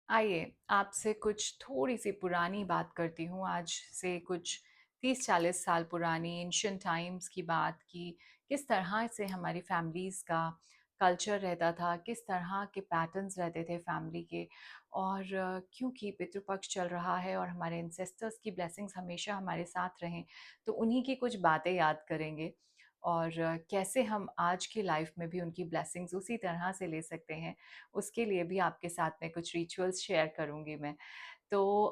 आइए, आपसे कुछ थोड़ी-सी पुरानी बात करती हूँ, आज से कुछ 30-40 साल पुरानी एंशिएंट टाइम्स की बात कि किस तरह से हमारी फैमिलीज़ का कल्चर रहता था, किस तरह के पैटर्न्स रहते थे फैमिली के। और क्योंकि पितृपक्ष चल रहा है और हमारे एंसेस्टर्स की ब्लेसिंग्स हमेशा हमारे साथ रहें, तो उन्हीं की कुछ बातें याद करेंगे और कैसे हम आज की लाइफ में भी उनकी ब्लेसिंग्स उसी तरह से ले सकते हैं, उसके लिए भी आपके साथ में कुछ रिचुअल्स शेयर करूँगी मैं। तो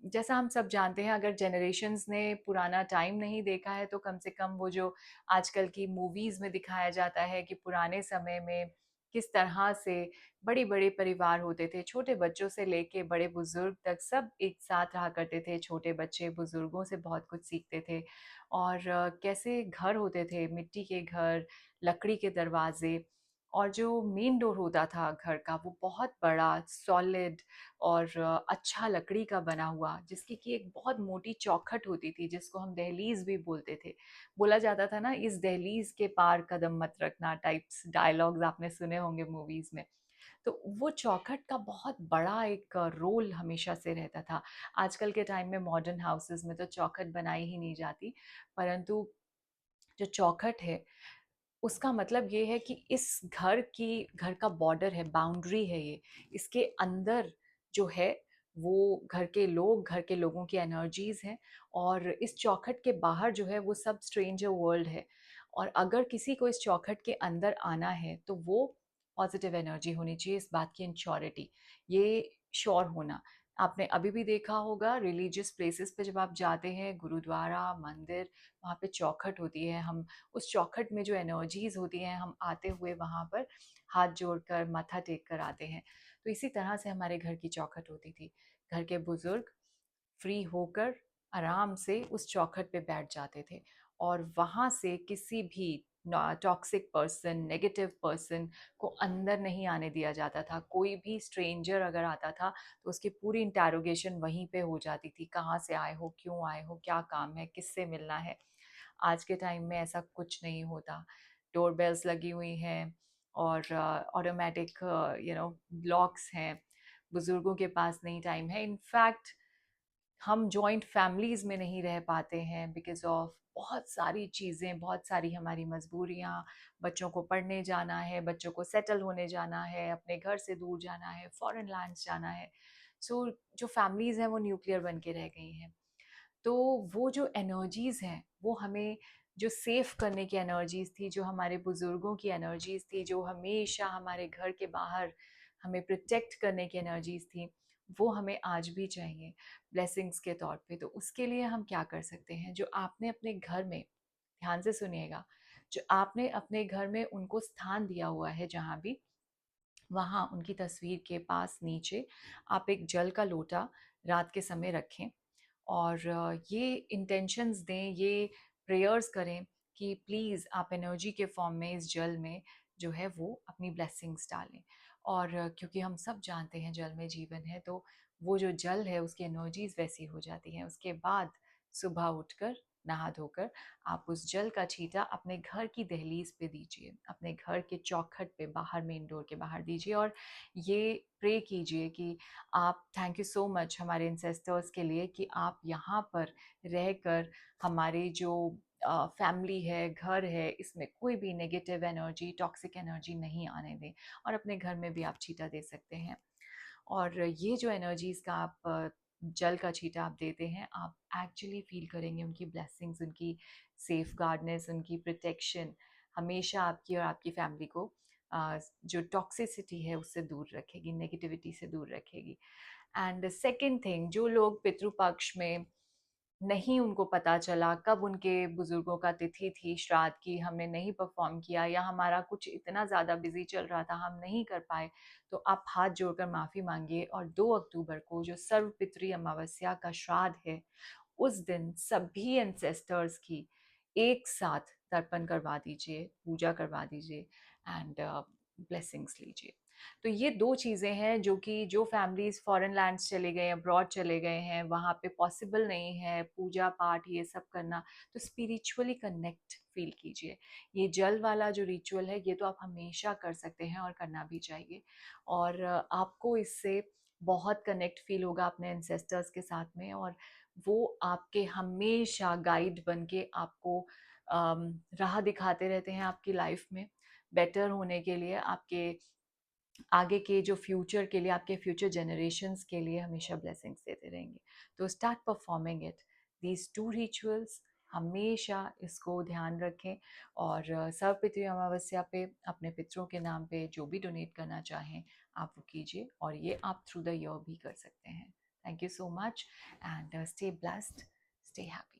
जैसा हम सब जानते हैं, अगर जनरेशन्स ने पुराना टाइम नहीं देखा है तो कम से कम वो जो आजकल की मूवीज़ में दिखाया जाता है कि पुराने समय में किस तरह से बड़े-बड़े परिवार होते थे, छोटे बच्चों से लेके बड़े बुज़ुर्ग तक सब एक साथ रहा करते थे, छोटे बच्चे बुज़ुर्गों से बहुत कुछ सीखते थे। और कैसे घर होते थे, मिट्टी के घर, लकड़ी के दरवाज़े, और जो मेन डोर होता था घर का वो बहुत बड़ा, सॉलिड और अच्छा लकड़ी का बना हुआ, जिसकी कि एक बहुत मोटी चौखट होती थी जिसको हम दहलीज़ भी बोलते थे। बोला जाता था ना, इस दहलीज़ के पार कदम मत रखना, टाइप्स डायलॉग्स आपने सुने होंगे मूवीज़ में। तो वो चौखट का बहुत बड़ा एक रोल हमेशा से रहता था। आजकल के टाइम में मॉडर्न हाउसेज़ में तो चौखट बनाई ही नहीं जाती, परंतु जो चौखट है उसका मतलब ये है कि इस घर का बॉर्डर है, बाउंड्री है ये। इसके अंदर जो है वो घर के लोगों की एनर्जीज़ हैं, और इस चौखट के बाहर जो है वो सब स्ट्रेंजर वर्ल्ड है। और अगर किसी को इस चौखट के अंदर आना है तो वो पॉजिटिव एनर्जी होनी चाहिए, इस बात की इंश्योरिटी, ये श्योर होना। आपने अभी भी देखा होगा रिलीजियस प्लेसेस पे जब आप जाते हैं, गुरुद्वारा, मंदिर, वहाँ पे चौखट होती है। हम उस चौखट में जो एनर्जीज़ होती हैं, हम आते हुए वहाँ पर हाथ जोड़कर, माथा टेक कर आते हैं। तो इसी तरह से हमारे घर की चौखट होती थी। घर के बुज़ुर्ग फ्री होकर आराम से उस चौखट पे बैठ जाते थे, और वहाँ से किसी भी टॉक्सिक पर्सन, नेगेटिव पर्सन को अंदर नहीं आने दिया जाता था। कोई भी स्ट्रेंजर अगर आता था तो उसकी पूरी इंटेरोगेशन वहीं पे हो जाती थी। कहाँ से आए हो, क्यों आए हो, क्या काम है, किससे मिलना है। आज के टाइम में ऐसा कुछ नहीं होता। डोर बेल्स लगी हुई हैं और ऑटोमेटिक लॉक्स हैं। बुज़ुर्गों के पास नहीं टाइम है। इनफैक्ट हम जॉइंट फैमिलीज़ में नहीं रह पाते हैं बिकॉज़ ऑफ बहुत सारी चीज़ें, बहुत सारी हमारी मजबूरियाँ। बच्चों को पढ़ने जाना है, बच्चों को सेटल होने जाना है, अपने घर से दूर जाना है, फॉरेन लैंड्स जाना है। सो जो फैमिलीज़ हैं वो न्यूक्लियर बन के रह गई हैं। तो वो जो एनर्जीज़ हैं, वो हमें जो सेव करने की एनर्जीज़ थी, जो हमारे बुज़ुर्गों की एनर्जीज़ थी, जो हमेशा हमारे घर के बाहर हमें प्रोटेक्ट करने की एनर्जीज़ थी, वो हमें आज भी चाहिए ब्लेसिंग्स के तौर पे। तो उसके लिए हम क्या कर सकते हैं? जो आपने अपने घर में, ध्यान से सुनिएगा, जो आपने अपने घर में उनको स्थान दिया हुआ है जहाँ भी, वहाँ उनकी तस्वीर के पास नीचे आप एक जल का लोटा रात के समय रखें, और ये इंटेंशंस दें, ये प्रेयर्स करें कि प्लीज़ आप एनर्जी के फॉर्म में इस जल में जो है वो अपनी ब्लेसिंग्स डालें। और क्योंकि हम सब जानते हैं जल में जीवन है, तो वो जो जल है उसकी एनर्जीज़ वैसी हो जाती हैं। उसके बाद सुबह उठकर नहा धोकर आप उस जल का छींटा अपने घर की दहलीज पे दीजिए, अपने घर के चौखट पे बाहर, मेन डोर के बाहर दीजिए, और ये प्रे कीजिए कि आप, थैंक यू सो मच हमारे इंसेस्टर्स के लिए कि आप यहाँ पर रहकर हमारी जो फैमिली है, घर है, इसमें कोई भी नेगेटिव एनर्जी, टॉक्सिक एनर्जी नहीं आने दें। और अपने घर में भी आप छींटा दे सकते हैं। और ये जो एनर्जीज़ का आप जल का छींटा आप देते हैं, आप एक्चुअली फ़ील करेंगे उनकी ब्लेसिंग्स, उनकी सेफ़गार्डनेस, उनकी प्रोटेक्शन हमेशा आपकी और आपकी फ़ैमिली को जो टॉक्सिसिटी है उससे दूर रखेगी, नेगेटिविटी से दूर रखेगी। एंड सेकंड थिंग, जो लोग पितृपक्ष में नहीं, उनको पता चला कब उनके बुजुर्गों का तिथि थी श्राद्ध की, हमने नहीं परफॉर्म किया, या हमारा कुछ इतना ज़्यादा बिजी चल रहा था हम नहीं कर पाए, तो आप हाथ जोड़कर माफ़ी मांगिए। और 2 अक्टूबर को जो सर्वपितृ अमावस्या का श्राद्ध है, उस दिन सभी एंसेस्टर्स की एक साथ तर्पण करवा दीजिए, पूजा करवा दीजिए, एंड ब्लेसिंग्स लीजिए। तो ये 2 चीज़ें हैं जो कि जो फैमिलीज़ फॉरेन लैंड्स चले गए, अब्रॉड चले गए हैं, वहाँ पे पॉसिबल नहीं है पूजा पाठ ये सब करना, तो स्पिरिचुअली कनेक्ट फ़ील कीजिए। ये जल वाला जो रिचुअल है, ये तो आप हमेशा कर सकते हैं और करना भी चाहिए। और आपको इससे बहुत कनेक्ट फील होगा अपने एंसेस्टर्स के साथ में, और वो आपके हमेशा गाइड बन के आपको राह दिखाते रहते हैं आपकी लाइफ में बेटर होने के लिए, आपके आगे के जो फ्यूचर के लिए, आपके फ्यूचर जनरेशन्स के लिए हमेशा ब्लेसिंग्स देते रहेंगे। तो start performing it, these two rituals, हमेशा इसको ध्यान रखें। और सर्वपितृ अमावस्या पे अपने पितरों के नाम पे जो भी डोनेट करना चाहें आप वो कीजिए, और ये आप थ्रू द ईयर भी कर सकते हैं। Thank you so much, and stay blessed, stay happy.